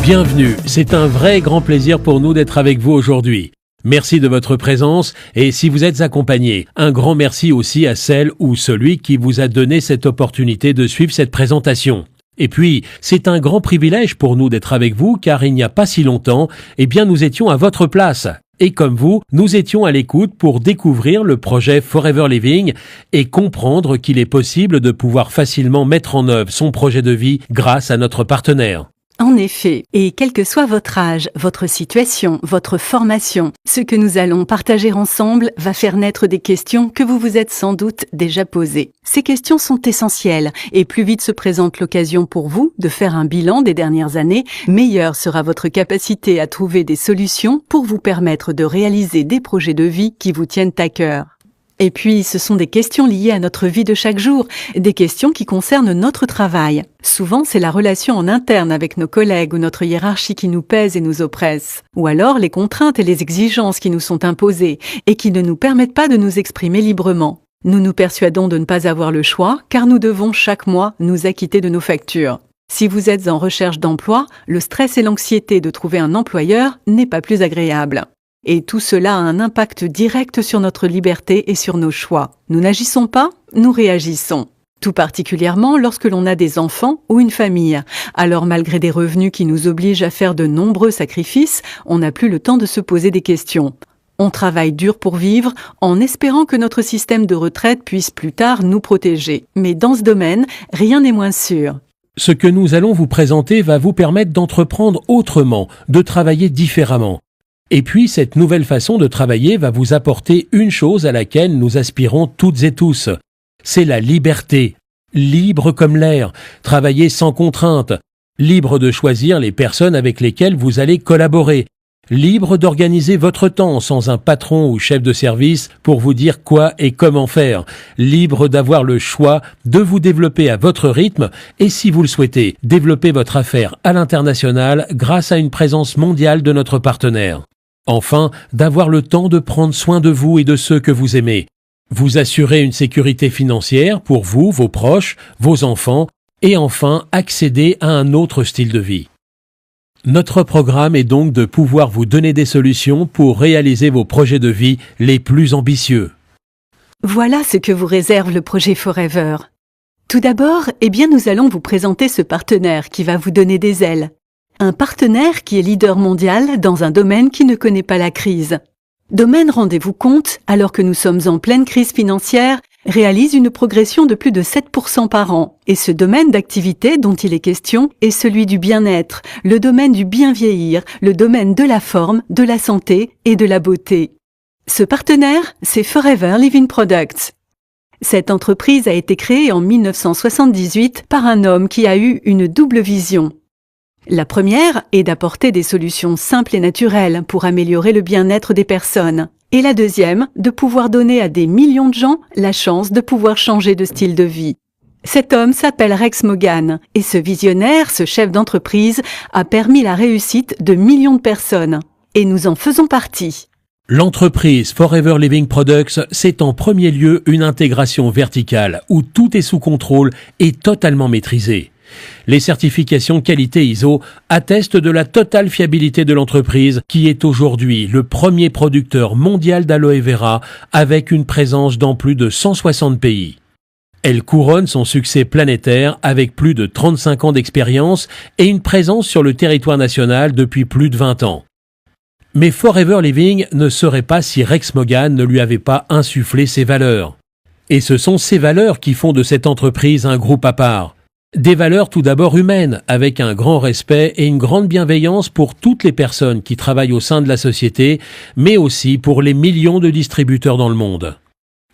Bienvenue, c'est un vrai grand plaisir pour nous d'être avec vous aujourd'hui. Merci de votre présence et si vous êtes accompagné, un grand merci aussi à celle ou celui qui vous a donné cette opportunité de suivre cette présentation. Et puis, c'est un grand privilège pour nous d'être avec vous car il n'y a pas si longtemps, nous étions à votre place. Et comme vous, nous étions à l'écoute pour découvrir le projet Forever Living et comprendre qu'il est possible de pouvoir facilement mettre en œuvre son projet de vie grâce à notre partenaire. En effet, et quel que soit votre âge, votre situation, votre formation, ce que nous allons partager ensemble va faire naître des questions que vous vous êtes sans doute déjà posées. Ces questions sont essentielles et plus vite se présente l'occasion pour vous de faire un bilan des dernières années, meilleure sera votre capacité à trouver des solutions pour vous permettre de réaliser des projets de vie qui vous tiennent à cœur. Et puis, ce sont des questions liées à notre vie de chaque jour, des questions qui concernent notre travail. Souvent, c'est la relation en interne avec nos collègues ou notre hiérarchie qui nous pèse et nous oppresse. Ou alors les contraintes et les exigences qui nous sont imposées et qui ne nous permettent pas de nous exprimer librement. Nous nous persuadons de ne pas avoir le choix car nous devons chaque mois nous acquitter de nos factures. Si vous êtes en recherche d'emploi, le stress et l'anxiété de trouver un employeur n'est pas plus agréable. Et tout cela a un impact direct sur notre liberté et sur nos choix. Nous n'agissons pas, nous réagissons. Tout particulièrement lorsque l'on a des enfants ou une famille. Alors malgré des revenus qui nous obligent à faire de nombreux sacrifices, on n'a plus le temps de se poser des questions. On travaille dur pour vivre en espérant que notre système de retraite puisse plus tard nous protéger. Mais dans ce domaine, rien n'est moins sûr. Ce que nous allons vous présenter va vous permettre d'entreprendre autrement, de travailler différemment. Et puis, cette nouvelle façon de travailler va vous apporter une chose à laquelle nous aspirons toutes et tous. C'est la liberté. Libre comme l'air. Travailler sans contrainte. Libre de choisir les personnes avec lesquelles vous allez collaborer. Libre d'organiser votre temps sans un patron ou chef de service pour vous dire quoi et comment faire. Libre d'avoir le choix de vous développer à votre rythme et si vous le souhaitez, développer votre affaire à l'international grâce à une présence mondiale de notre partenaire. Enfin, d'avoir le temps de prendre soin de vous et de ceux que vous aimez. Vous assurer une sécurité financière pour vous, vos proches, vos enfants, et enfin, accéder à un autre style de vie. Notre programme est donc de pouvoir vous donner des solutions pour réaliser vos projets de vie les plus ambitieux. Voilà ce que vous réserve le projet Forever. Tout d'abord, nous allons vous présenter ce partenaire qui va vous donner des ailes. Un partenaire qui est leader mondial dans un domaine qui ne connaît pas la crise. Domaine, rendez-vous compte, alors que nous sommes en pleine crise financière, réalise une progression de plus de 7% par an. Et ce domaine d'activité dont il est question est celui du bien-être, le domaine du bien vieillir, le domaine de la forme, de la santé et de la beauté. Ce partenaire, c'est Forever Living Products. Cette entreprise a été créée en 1978 par un homme qui a eu une double vision. La première est d'apporter des solutions simples et naturelles pour améliorer le bien-être des personnes. Et la deuxième, de pouvoir donner à des millions de gens la chance de pouvoir changer de style de vie. Cet homme s'appelle Rex Mogan et ce visionnaire, ce chef d'entreprise, a permis la réussite de millions de personnes. Et nous en faisons partie. L'entreprise Forever Living Products, c'est en premier lieu une intégration verticale où tout est sous contrôle et totalement maîtrisé. Les certifications qualité ISO attestent de la totale fiabilité de l'entreprise qui est aujourd'hui le premier producteur mondial d'aloe vera avec une présence dans plus de 160 pays. Elle couronne son succès planétaire avec plus de 35 ans d'expérience et une présence sur le territoire national depuis plus de 20 ans. Mais Forever Living ne serait pas si Rex Mogan ne lui avait pas insufflé ses valeurs. Et ce sont ces valeurs qui font de cette entreprise un groupe à part. Des valeurs tout d'abord humaines, avec un grand respect et une grande bienveillance pour toutes les personnes qui travaillent au sein de la société, mais aussi pour les millions de distributeurs dans le monde.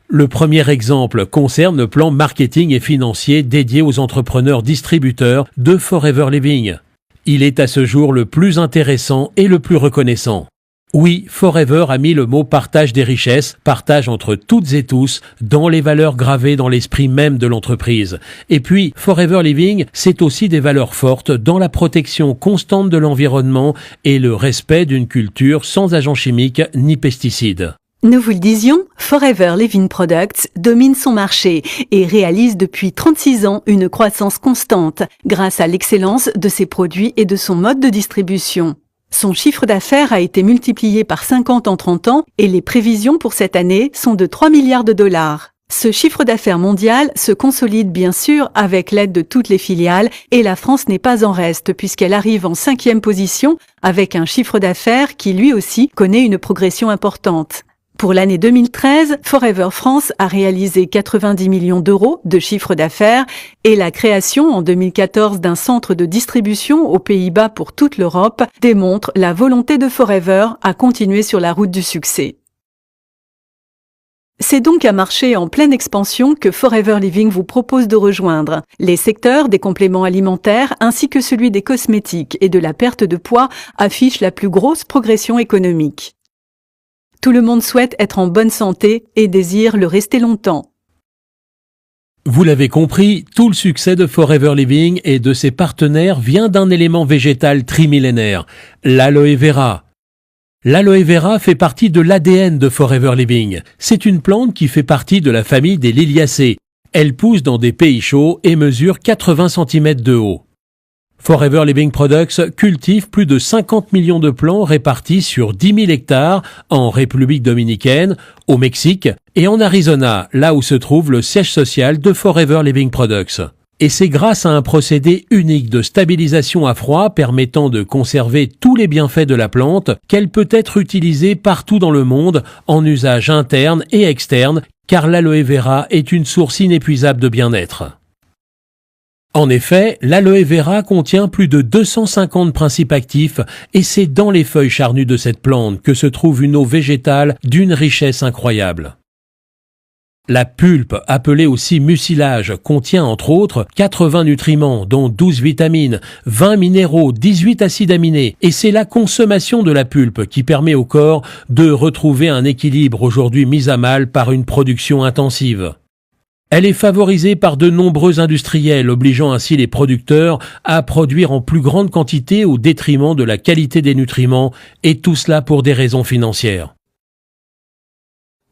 Le premier exemple concerne le plan marketing et financier dédié aux entrepreneurs distributeurs de Forever Living. Il est à ce jour le plus intéressant et le plus reconnaissant. Oui, Forever a mis le mot partage des richesses, partage entre toutes et tous, dans les valeurs gravées dans l'esprit même de l'entreprise. Et puis, Forever Living, c'est aussi des valeurs fortes dans la protection constante de l'environnement et le respect d'une culture sans agents chimiques ni pesticides. Nous vous le disions, Forever Living Products domine son marché et réalise depuis 36 ans une croissance constante grâce à l'excellence de ses produits et de son mode de distribution. Son chiffre d'affaires a été multiplié par 50 en 30 ans et les prévisions pour cette année sont de 3 milliards de dollars. Ce chiffre d'affaires mondial se consolide bien sûr avec l'aide de toutes les filiales et la France n'est pas en reste puisqu'elle arrive en 5e position avec un chiffre d'affaires qui lui aussi connaît une progression importante. Pour l'année 2013, Forever France a réalisé 90 millions d'euros de chiffre d'affaires et la création en 2014 d'un centre de distribution aux Pays-Bas pour toute l'Europe démontre la volonté de Forever à continuer sur la route du succès. C'est donc un marché en pleine expansion que Forever Living vous propose de rejoindre. Les secteurs des compléments alimentaires ainsi que celui des cosmétiques et de la perte de poids affichent la plus grosse progression économique. Tout le monde souhaite être en bonne santé et désire le rester longtemps. Vous l'avez compris, tout le succès de Forever Living et de ses partenaires vient d'un élément végétal trimillénaire, l'aloe vera. L'aloe vera fait partie de l'ADN de Forever Living. C'est une plante qui fait partie de la famille des liliacées. Elle pousse dans des pays chauds et mesure 80 cm de haut. Forever Living Products cultive plus de 50 millions de plants répartis sur 10 000 hectares en République dominicaine, au Mexique et en Arizona, là où se trouve le siège social de Forever Living Products. Et c'est grâce à un procédé unique de stabilisation à froid permettant de conserver tous les bienfaits de la plante qu'elle peut être utilisée partout dans le monde en usage interne et externe, car l'aloe vera est une source inépuisable de bien-être. En effet, l'aloe vera contient plus de 250 principes actifs et c'est dans les feuilles charnues de cette plante que se trouve une eau végétale d'une richesse incroyable. La pulpe, appelée aussi mucilage, contient entre autres 80 nutriments, dont 12 vitamines, 20 minéraux, 18 acides aminés, et c'est la consommation de la pulpe qui permet au corps de retrouver un équilibre aujourd'hui mis à mal par une production intensive. Elle est favorisée par de nombreux industriels, obligeant ainsi les producteurs à produire en plus grande quantité au détriment de la qualité des nutriments, et tout cela pour des raisons financières.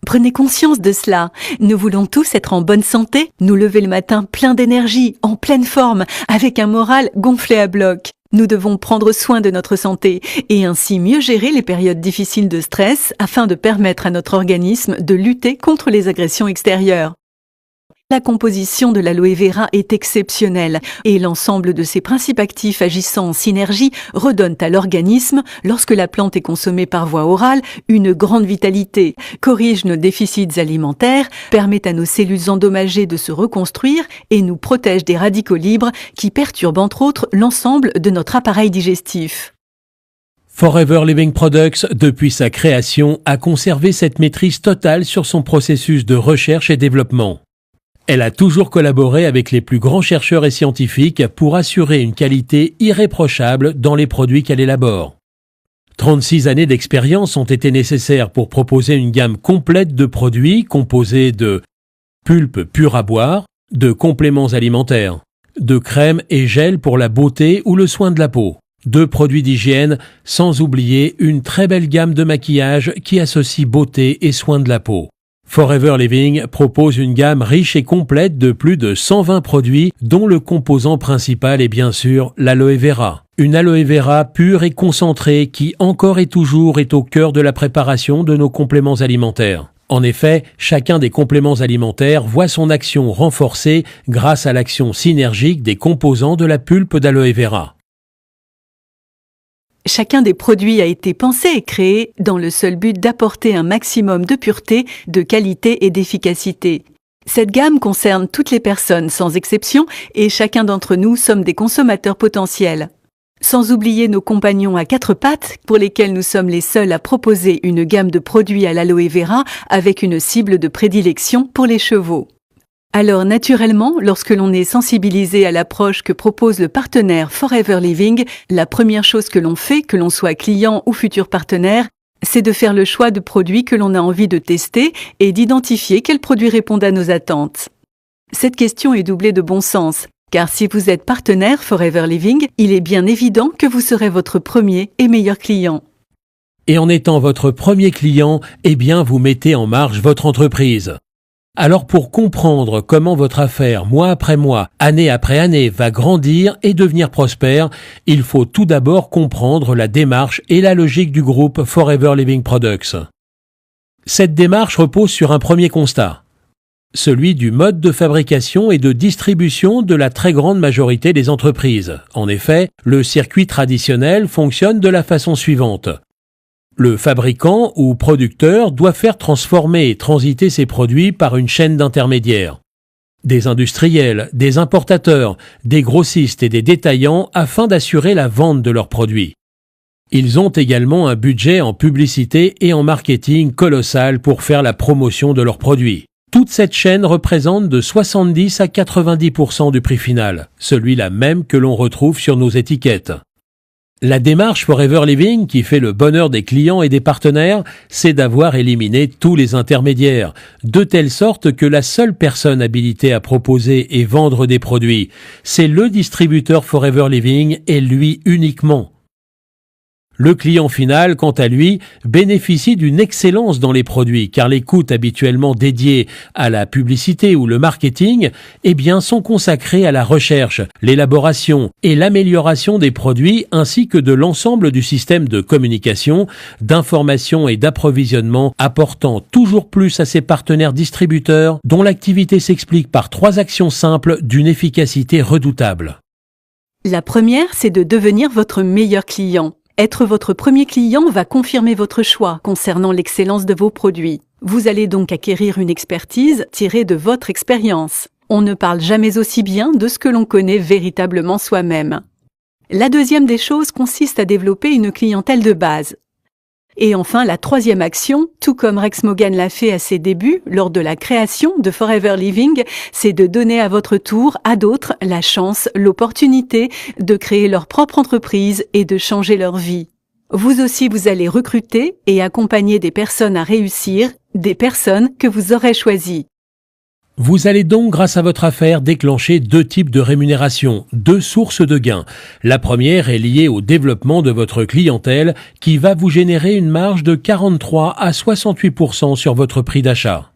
Prenez conscience de cela. Nous voulons tous être en bonne santé, nous lever le matin plein d'énergie, en pleine forme, avec un moral gonflé à bloc. Nous devons prendre soin de notre santé et ainsi mieux gérer les périodes difficiles de stress afin de permettre à notre organisme de lutter contre les agressions extérieures. La composition de l'aloe vera est exceptionnelle et l'ensemble de ses principes actifs agissant en synergie redonnent à l'organisme, lorsque la plante est consommée par voie orale, une grande vitalité, corrige nos déficits alimentaires, permet à nos cellules endommagées de se reconstruire et nous protège des radicaux libres qui perturbent entre autres l'ensemble de notre appareil digestif. Forever Living Products, depuis sa création, a conservé cette maîtrise totale sur son processus de recherche et développement. Elle a toujours collaboré avec les plus grands chercheurs et scientifiques pour assurer une qualité irréprochable dans les produits qu'elle élabore. 36 années d'expérience ont été nécessaires pour proposer une gamme complète de produits composés de pulpe pure à boire, de compléments alimentaires, de crèmes et gels pour la beauté ou le soin de la peau, de produits d'hygiène, sans oublier une très belle gamme de maquillage qui associe beauté et soin de la peau. Forever Living propose une gamme riche et complète de plus de 120 produits dont le composant principal est bien sûr l'aloe vera. Une aloe vera pure et concentrée qui encore et toujours est au cœur de la préparation de nos compléments alimentaires. En effet, chacun des compléments alimentaires voit son action renforcée grâce à l'action synergique des composants de la pulpe d'aloe vera. Chacun des produits a été pensé et créé dans le seul but d'apporter un maximum de pureté, de qualité et d'efficacité. Cette gamme concerne toutes les personnes sans exception et chacun d'entre nous sommes des consommateurs potentiels. Sans oublier nos compagnons à quatre pattes pour lesquels nous sommes les seuls à proposer une gamme de produits à l'aloe vera avec une cible de prédilection pour les chevaux. Alors naturellement, lorsque l'on est sensibilisé à l'approche que propose le partenaire Forever Living, la première chose que l'on fait, que l'on soit client ou futur partenaire, c'est de faire le choix de produits que l'on a envie de tester et d'identifier quels produits répondent à nos attentes. Cette question est doublée de bon sens, car si vous êtes partenaire Forever Living, il est bien évident que vous serez votre premier et meilleur client. Et en étant votre premier client, eh bien, vous mettez en marche votre entreprise. Alors pour comprendre comment votre affaire, mois après mois, année après année, va grandir et devenir prospère, il faut tout d'abord comprendre la démarche et la logique du groupe Forever Living Products. Cette démarche repose sur un premier constat, celui du mode de fabrication et de distribution de la très grande majorité des entreprises. En effet, le circuit traditionnel fonctionne de la façon suivante. Le fabricant ou producteur doit faire transformer et transiter ses produits par une chaîne d'intermédiaires. Des industriels, des importateurs, des grossistes et des détaillants afin d'assurer la vente de leurs produits. Ils ont également un budget en publicité et en marketing colossal pour faire la promotion de leurs produits. Toute cette chaîne représente de 70 à 90% du prix final, celui-là même que l'on retrouve sur nos étiquettes. La démarche Forever Living, qui fait le bonheur des clients et des partenaires, c'est d'avoir éliminé tous les intermédiaires, de telle sorte que la seule personne habilitée à proposer et vendre des produits, c'est le distributeur Forever Living et lui uniquement. Le client final, quant à lui, bénéficie d'une excellence dans les produits car les coûts habituellement dédiés à la publicité ou le marketing, eh bien, sont consacrés à la recherche, l'élaboration et l'amélioration des produits ainsi que de l'ensemble du système de communication, d'information et d'approvisionnement apportant toujours plus à ses partenaires distributeurs dont l'activité s'explique par 3 actions simples d'une efficacité redoutable. La première, c'est de devenir votre meilleur client. Être votre premier client va confirmer votre choix concernant l'excellence de vos produits. Vous allez donc acquérir une expertise tirée de votre expérience. On ne parle jamais aussi bien de ce que l'on connaît véritablement soi-même. La deuxième des choses consiste à développer une clientèle de base. Et enfin, la troisième action, tout comme Rex Mogan l'a fait à ses débuts, lors de la création de Forever Living, c'est de donner à votre tour à d'autres la chance, l'opportunité de créer leur propre entreprise et de changer leur vie. Vous aussi, vous allez recruter et accompagner des personnes à réussir, des personnes que vous aurez choisies. Vous allez donc, grâce à votre affaire, déclencher 2 types de rémunération, 2 sources de gains. La première est liée au développement de votre clientèle qui va vous générer une marge de 43 à 68% sur votre prix d'achat.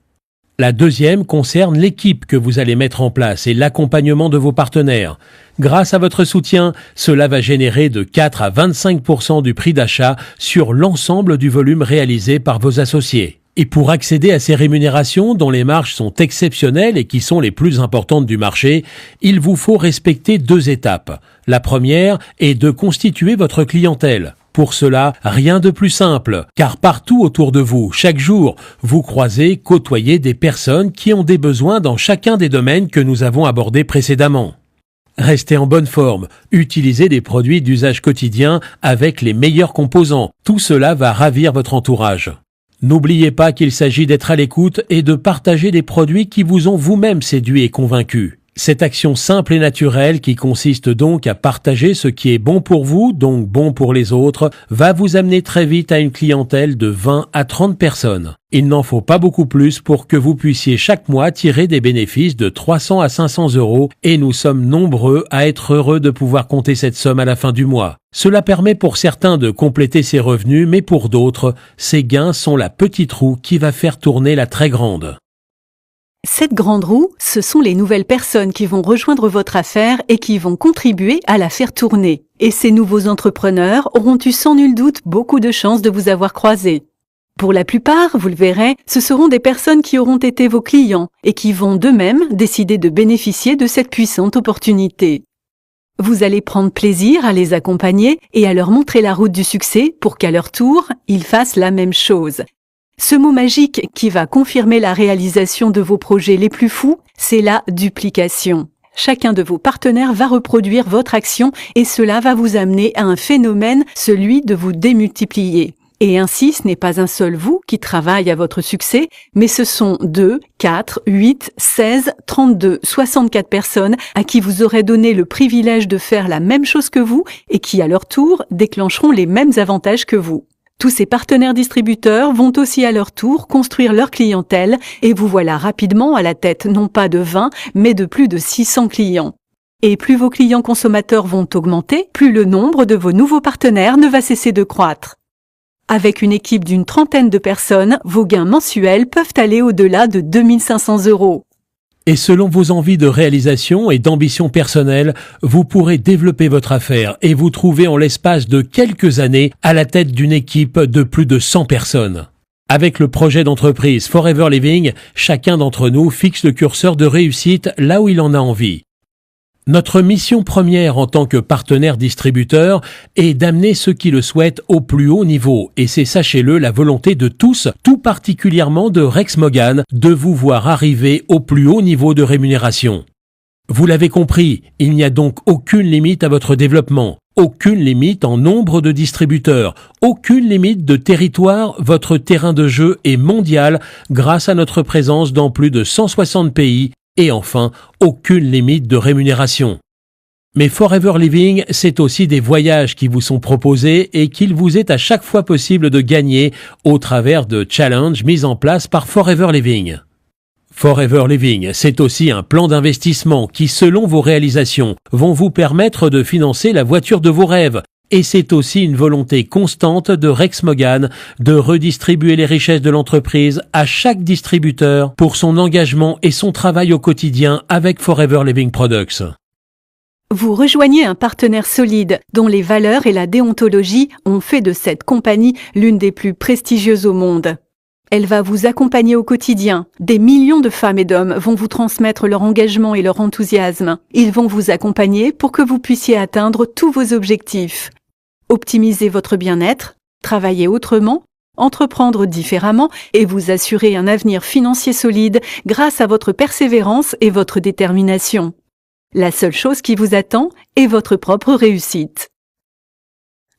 La deuxième concerne l'équipe que vous allez mettre en place et l'accompagnement de vos partenaires. Grâce à votre soutien, cela va générer de 4 à 25% du prix d'achat sur l'ensemble du volume réalisé par vos associés. Et pour accéder à ces rémunérations dont les marges sont exceptionnelles et qui sont les plus importantes du marché, il vous faut respecter 2 étapes. La première est de constituer votre clientèle. Pour cela, rien de plus simple, car partout autour de vous, chaque jour, vous croisez, côtoyez des personnes qui ont des besoins dans chacun des domaines que nous avons abordés précédemment. Restez en bonne forme, utilisez des produits d'usage quotidien avec les meilleurs composants. Tout cela va ravir votre entourage. N'oubliez pas qu'il s'agit d'être à l'écoute et de partager des produits qui vous ont vous-même séduit et convaincu. Cette action simple et naturelle qui consiste donc à partager ce qui est bon pour vous, donc bon pour les autres, va vous amener très vite à une clientèle de 20 à 30 personnes. Il n'en faut pas beaucoup plus pour que vous puissiez chaque mois tirer des bénéfices de 300 à 500 € et nous sommes nombreux à être heureux de pouvoir compter cette somme à la fin du mois. Cela permet pour certains de compléter ses revenus, mais pour d'autres, ces gains sont la petite roue qui va faire tourner la très grande. Cette grande roue, ce sont les nouvelles personnes qui vont rejoindre votre affaire et qui vont contribuer à la faire tourner. Et ces nouveaux entrepreneurs auront eu sans nul doute beaucoup de chance de vous avoir croisé. Pour la plupart, vous le verrez, ce seront des personnes qui auront été vos clients et qui vont d'eux-mêmes décider de bénéficier de cette puissante opportunité. Vous allez prendre plaisir à les accompagner et à leur montrer la route du succès pour qu'à leur tour, ils fassent la même chose. Ce mot magique qui va confirmer la réalisation de vos projets les plus fous, c'est la duplication. Chacun de vos partenaires va reproduire votre action et cela va vous amener à un phénomène, celui de vous démultiplier. Et ainsi, ce n'est pas un seul vous qui travaille à votre succès, mais ce sont 2, 4, 8, 16, 32, 64 personnes à qui vous aurez donné le privilège de faire la même chose que vous et qui, à leur tour, déclencheront les mêmes avantages que vous. Tous ces partenaires distributeurs vont aussi à leur tour construire leur clientèle et vous voilà rapidement à la tête non pas de 20, mais de plus de 600 clients. Et plus vos clients consommateurs vont augmenter, plus le nombre de vos nouveaux partenaires ne va cesser de croître. Avec une équipe d'une 30aine de personnes, vos gains mensuels peuvent aller au-delà de 2 500 €. Et selon vos envies de réalisation et d'ambition personnelle, vous pourrez développer votre affaire et vous trouver en l'espace de quelques années à la tête d'une équipe de plus de 100 personnes. Avec le projet d'entreprise Forever Living, chacun d'entre nous fixe le curseur de réussite là où il en a envie. Notre mission première en tant que partenaire distributeur est d'amener ceux qui le souhaitent au plus haut niveau et c'est, sachez-le, la volonté de tous, tout particulièrement de Rex Mogan, de vous voir arriver au plus haut niveau de rémunération. Vous l'avez compris, il n'y a donc aucune limite à votre développement, aucune limite en nombre de distributeurs, aucune limite de territoire, votre terrain de jeu est mondial grâce à notre présence dans plus de 160 pays. Et enfin, aucune limite de rémunération. Mais Forever Living, c'est aussi des voyages qui vous sont proposés et qu'il vous est à chaque fois possible de gagner au travers de challenges mis en place par Forever Living. Forever Living, c'est aussi un plan d'investissement qui, selon vos réalisations, vont vous permettre de financer la voiture de vos rêves. Et c'est aussi une volonté constante de Rex Mogan de redistribuer les richesses de l'entreprise à chaque distributeur pour son engagement et son travail au quotidien avec Forever Living Products. Vous rejoignez un partenaire solide dont les valeurs et la déontologie ont fait de cette compagnie l'une des plus prestigieuses au monde. Elle va vous accompagner au quotidien. Des millions de femmes et d'hommes vont vous transmettre leur engagement et leur enthousiasme. Ils vont vous accompagner pour que vous puissiez atteindre tous vos objectifs. Optimiser votre bien-être, travailler autrement, entreprendre différemment et vous assurer un avenir financier solide grâce à votre persévérance et votre détermination. La seule chose qui vous attend est votre propre réussite.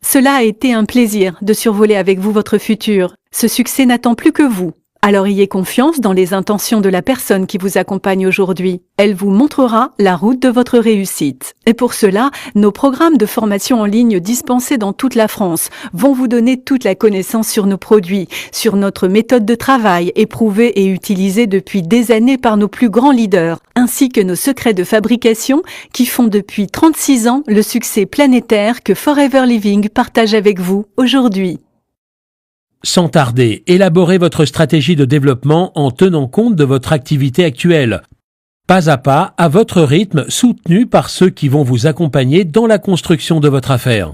Cela a été un plaisir de survoler avec vous votre futur. Ce succès n'attend plus que vous. Alors ayez confiance dans les intentions de la personne qui vous accompagne aujourd'hui. Elle vous montrera la route de votre réussite. Et pour cela, nos programmes de formation en ligne dispensés dans toute la France vont vous donner toute la connaissance sur nos produits, sur notre méthode de travail éprouvée et utilisée depuis des années par nos plus grands leaders, ainsi que nos secrets de fabrication qui font depuis 36 ans le succès planétaire que Forever Living partage avec vous aujourd'hui. Sans tarder, élaborez votre stratégie de développement en tenant compte de votre activité actuelle. Pas à pas, à votre rythme, soutenu par ceux qui vont vous accompagner dans la construction de votre affaire.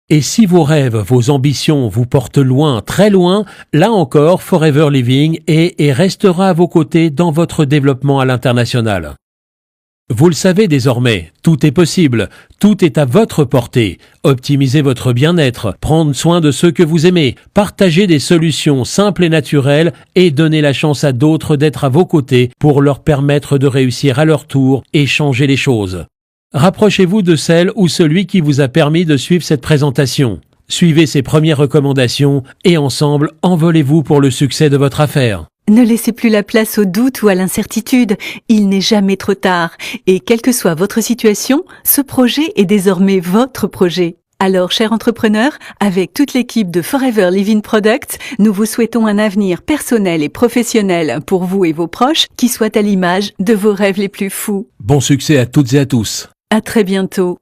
Et si vos rêves, vos ambitions vous portent loin, très loin, là encore, Forever Living est et restera à vos côtés dans votre développement à l'international. Vous le savez désormais, tout est possible, tout est à votre portée. Optimisez votre bien-être, prendre soin de ceux que vous aimez, partager des solutions simples et naturelles et donner la chance à d'autres d'être à vos côtés pour leur permettre de réussir à leur tour et changer les choses. Rapprochez-vous de celle ou celui qui vous a permis de suivre cette présentation. Suivez ses premières recommandations et ensemble, envolez-vous pour le succès de votre affaire. Ne laissez plus la place au doute ou à l'incertitude, il n'est jamais trop tard. Et quelle que soit votre situation, ce projet est désormais votre projet. Alors, chers entrepreneurs, avec toute l'équipe de Forever Living Products, nous vous souhaitons un avenir personnel et professionnel pour vous et vos proches qui soit à l'image de vos rêves les plus fous. Bon succès à toutes et à tous. À très bientôt.